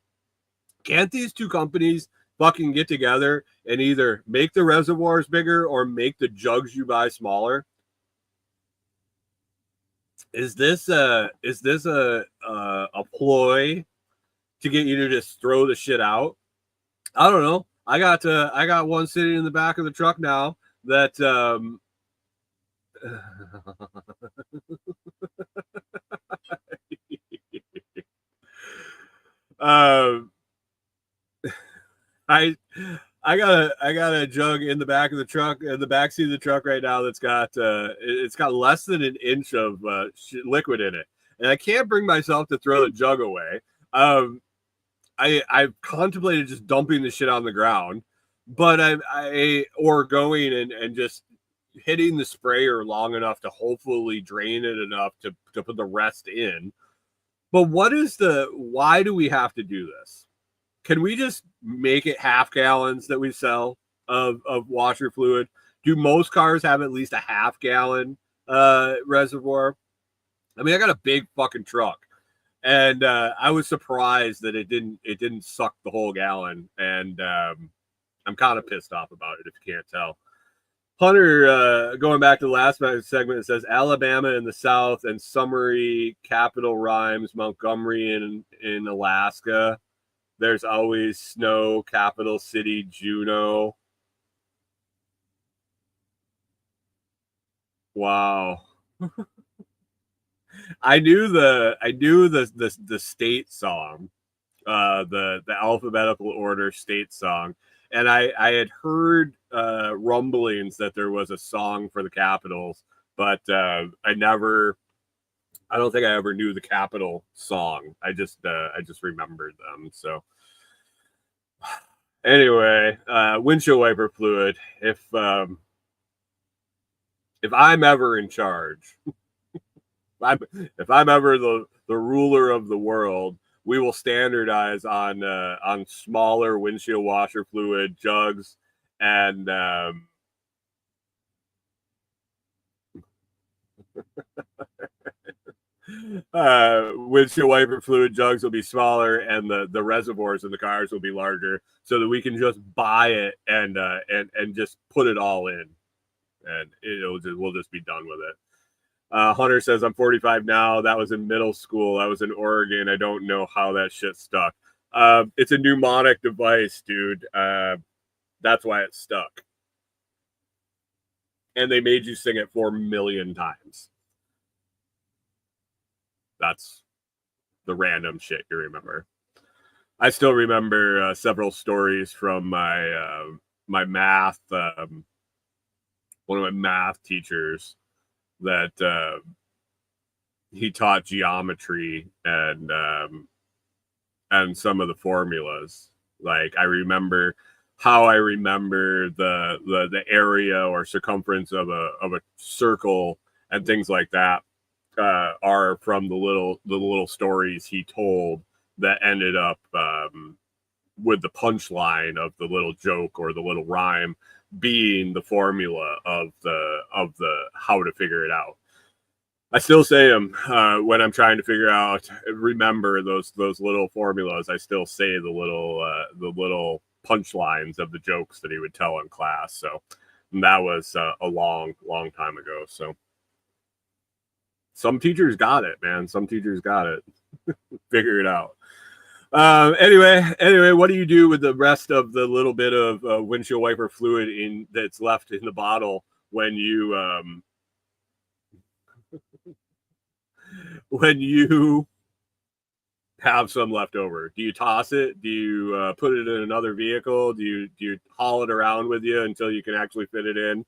Can't these two companies fucking get together and either make the reservoirs bigger or make the jugs you buy smaller? Is this a ploy to get you to just throw the shit out? I don't know. I got one sitting in the back of the truck now that I I got a jug in the back of the truck, in the back seat of the truck right now that's got it's got less than an inch of liquid in it, and I can't bring myself to throw the jug away. I've contemplated just dumping the shit on the ground, but or going and just hitting the sprayer long enough to hopefully drain it enough to put the rest in. But why do we have to do this? Can we just make it half gallons that we sell of washer fluid? Do most cars have at least a half gallon reservoir? I mean, I got a big fucking truck, and I was surprised that it didn't suck the whole gallon, and I'm kind of pissed off about it if you can't tell. Hunter, going back to the last segment, it says Alabama in the South and summary capital rhymes Montgomery in Alaska. There's always snow, capital city, Juneau. Wow. I knew the state song, the alphabetical order state song, and I had heard rumblings that there was a song for the capitals, but I don't think I ever knew the capital song. I just remembered them. So anyway, windshield wiper fluid. If I'm ever in charge, if I'm ever the ruler of the world, we will standardize on smaller windshield washer fluid jugs and windshield wiper fluid jugs will be smaller and the reservoirs in the cars will be larger so that we can just buy it and just put it all in and we'll just be done with it. Hunter says, I'm 45 now. That was in middle school. I was in Oregon. I don't know how that shit stuck. It's a mnemonic device, dude. That's why it stuck. And they made you sing it 4 million times. That's the random shit you remember. I still remember several stories from my math, one of my math teachers that he taught geometry and some of the formulas. Like I remember the area or circumference of a circle and things like that are from the little stories he told that ended up with the punchline of the little joke or the little rhyme being the formula of the how to figure it out. I still say them when I'm trying to remember those little formulas. I still say the little punchlines of the jokes that he would tell in class. So that was a long time ago. So some teachers got it, man. Some teachers got it. Figure it out. Anyway, what do you do with the rest of the little bit of windshield wiper fluid that's left in the bottle when you have some left over? Do you toss it? Do you put it in another vehicle? Do you haul it around with you until you can actually fit it in?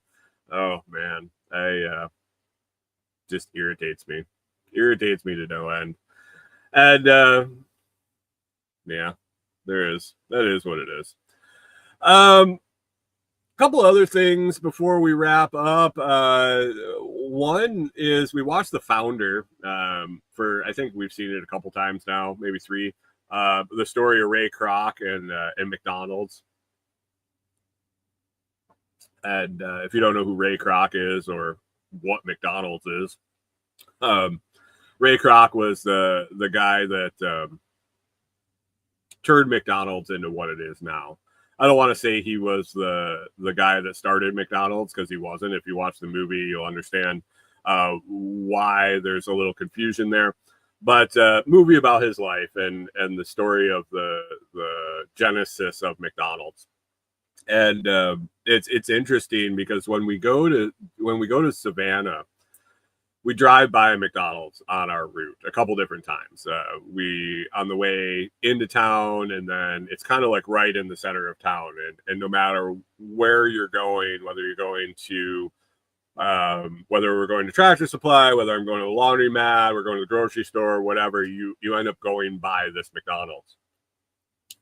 Oh man, just irritates me to no end. And yeah, that is what it is. Couple other things before we wrap up. One is we watched The Founder for, I think we've seen it a couple times now, maybe 3. The story of Ray Kroc and McDonald's. And if you don't know who Ray Kroc is or what McDonald's is, Ray Kroc was the guy that turned McDonald's into what it is now. I don't want to say he was the guy that started McDonald's, because he wasn't. If you watch the movie, you'll understand why there's a little confusion there. But movie about his life and the story of the genesis of McDonald's. And it's interesting because when we go to Savannah, we drive by a McDonald's on our route a couple different times. We on the way into town, and then it's kind of like right in the center of town. And no matter where you're going, whether you're going to whether we're going to Tractor Supply, whether I'm going to the laundromat, we're going to the grocery store, whatever, you end up going by this McDonald's.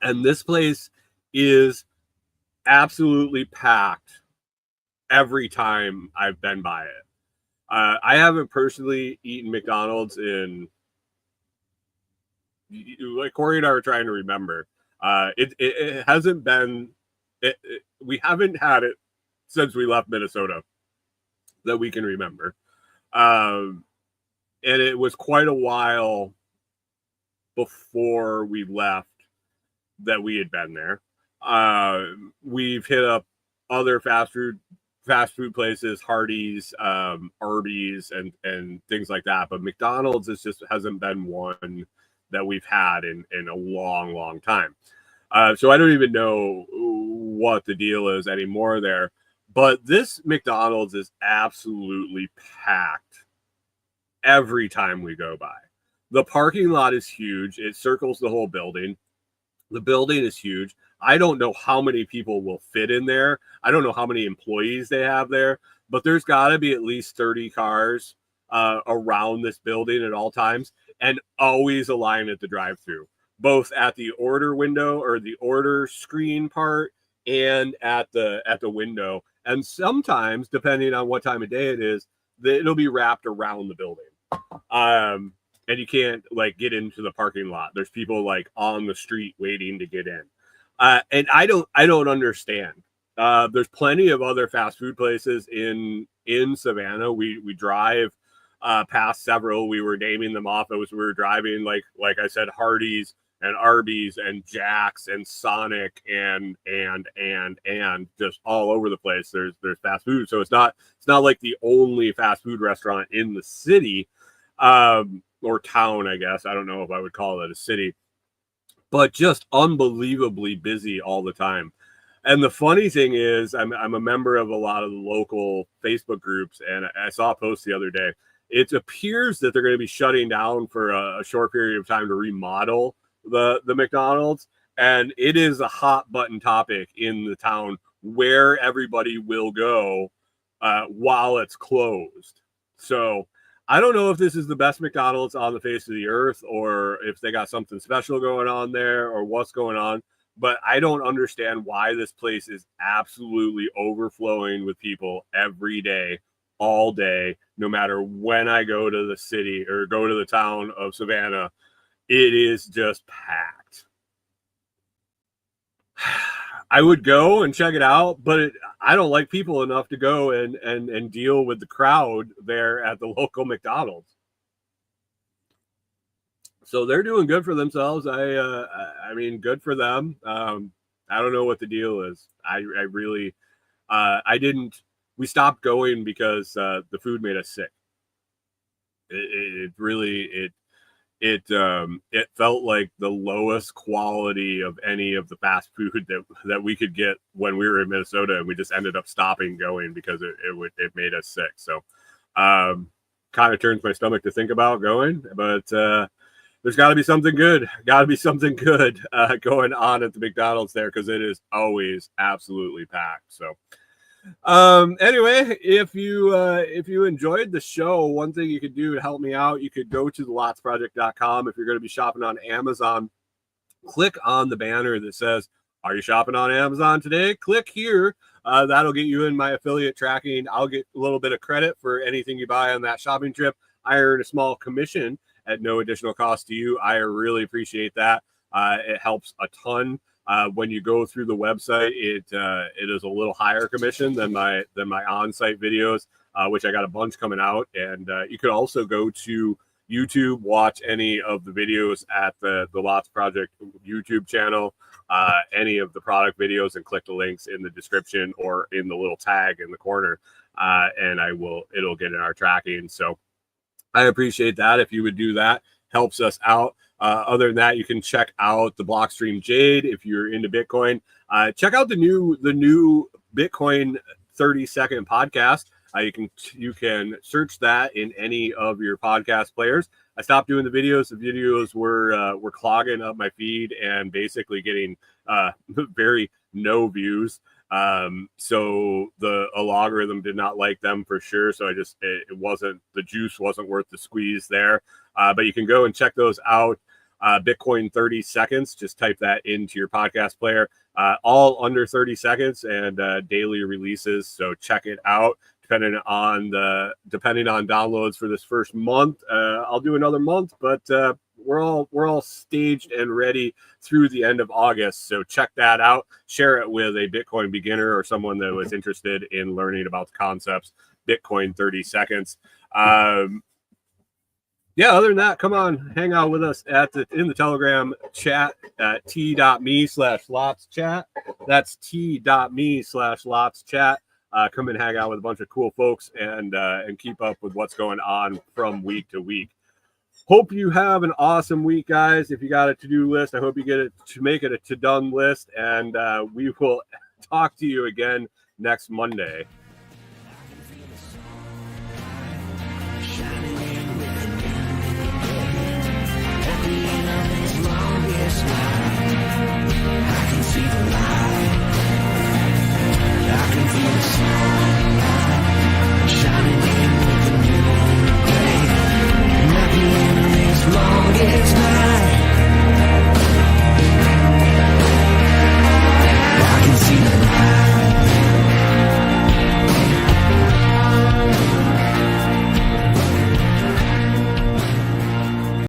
And this place is absolutely packed every time I've been by it. I haven't personally eaten McDonald's in, like Kori and I are trying to remember. It hasn't been, we haven't had it since we left Minnesota that we can remember. And it was quite a while before we left that we had been there. We've hit up other fast food places, Hardee's, Arby's, and things like that. But McDonald's just hasn't been one that we've had in a long time. So I don't even know what the deal is anymore there. But this McDonald's is absolutely packed every time we go by. The parking lot is huge. It circles the whole building. The building is huge. I don't know how many people will fit in there. I don't know how many employees they have there, but there's got to be at least 30 cars around this building at all times, and always a line at the drive-thru, both at the order window or the order screen part and at the window. And sometimes, depending on what time of day it is, it'll be wrapped around the building. And you can't like get into the parking lot. There's people like on the street waiting to get in. And I don't understand. There's plenty of other fast food places in Savannah. We drive past several. We were naming them off as we were driving, like I said, Hardee's and Arby's and Jack's and Sonic and just all over the place. There's fast food. So it's not like the only fast food restaurant in the city or town, I guess. I don't know if I would call it a city, but just unbelievably busy all the time. And the funny thing is, I'm a member of a lot of the local Facebook groups, and I saw a post the other day. It appears that they're going to be shutting down for a short period of time to remodel the McDonald's, and it is a hot button topic in the town where everybody will go while it's closed. So I don't know if this is the best McDonald's on the face of the earth, or if they got something special going on there, or what's going on, but I don't understand why this place is absolutely overflowing with people every day, all day, no matter when I go to the city or go to the town of Savannah. It is just packed. I would go and check it out, but I don't like people enough to go and deal with the crowd there at the local McDonald's. So they're doing good for themselves. I mean, good for them. I don't know what the deal is. I really, we stopped going because the food made us sick. It felt like the lowest quality of any of the fast food that we could get when we were in Minnesota, and we just ended up stopping going because it made us sick. So kind of turns my stomach to think about going, but there's got to be something good. Going on at the McDonald's there, because it is always absolutely packed. So anyway, if you enjoyed the show, one thing you could do to help me out, you could go to thelotsproject.com. If you're going to be shopping on Amazon, click on the banner that says, "Are you shopping on Amazon today?" Click here. That'll get you in my affiliate tracking. I'll get a little bit of credit for anything you buy on that shopping trip. I earn a small commission at no additional cost to you. I really appreciate that. It helps a ton. When you go through the website, it is a little higher commission than my on-site videos, which I got a bunch coming out. And you could also go to YouTube, watch any of the videos at the Lots Project YouTube channel, any of the product videos, and click the links in the description or in the little tag in the corner, and it'll get in our tracking. So I appreciate that. If you would do that, helps us out. Other than that, you can check out the Blockstream Jade if you're into Bitcoin. Check out the new Bitcoin 30-second podcast. You can search that in any of your podcast players. I stopped doing the videos. The videos were clogging up my feed and basically getting very no views. So the algorithm did not like them for sure. So the juice wasn't worth the squeeze there. But you can go and check those out. Bitcoin 30 seconds. Just type that into your podcast player. All under 30 seconds and daily releases. So check it out. Depending on downloads for this first month, I'll do another month, but we're all staged and ready through the end of August. So check that out. Share it with a Bitcoin beginner or someone that was interested in learning about the concepts. Bitcoin 30 seconds. Yeah, other than that, come on, hang out with us in the Telegram chat at t.me/lotschat. That's t.me/lotschat. Come and hang out with a bunch of cool folks and keep up with what's going on from week to week. Hope you have an awesome week, guys. If you got a to-do list, I hope you get it to make it a to-done list, and we will talk to you again next Monday.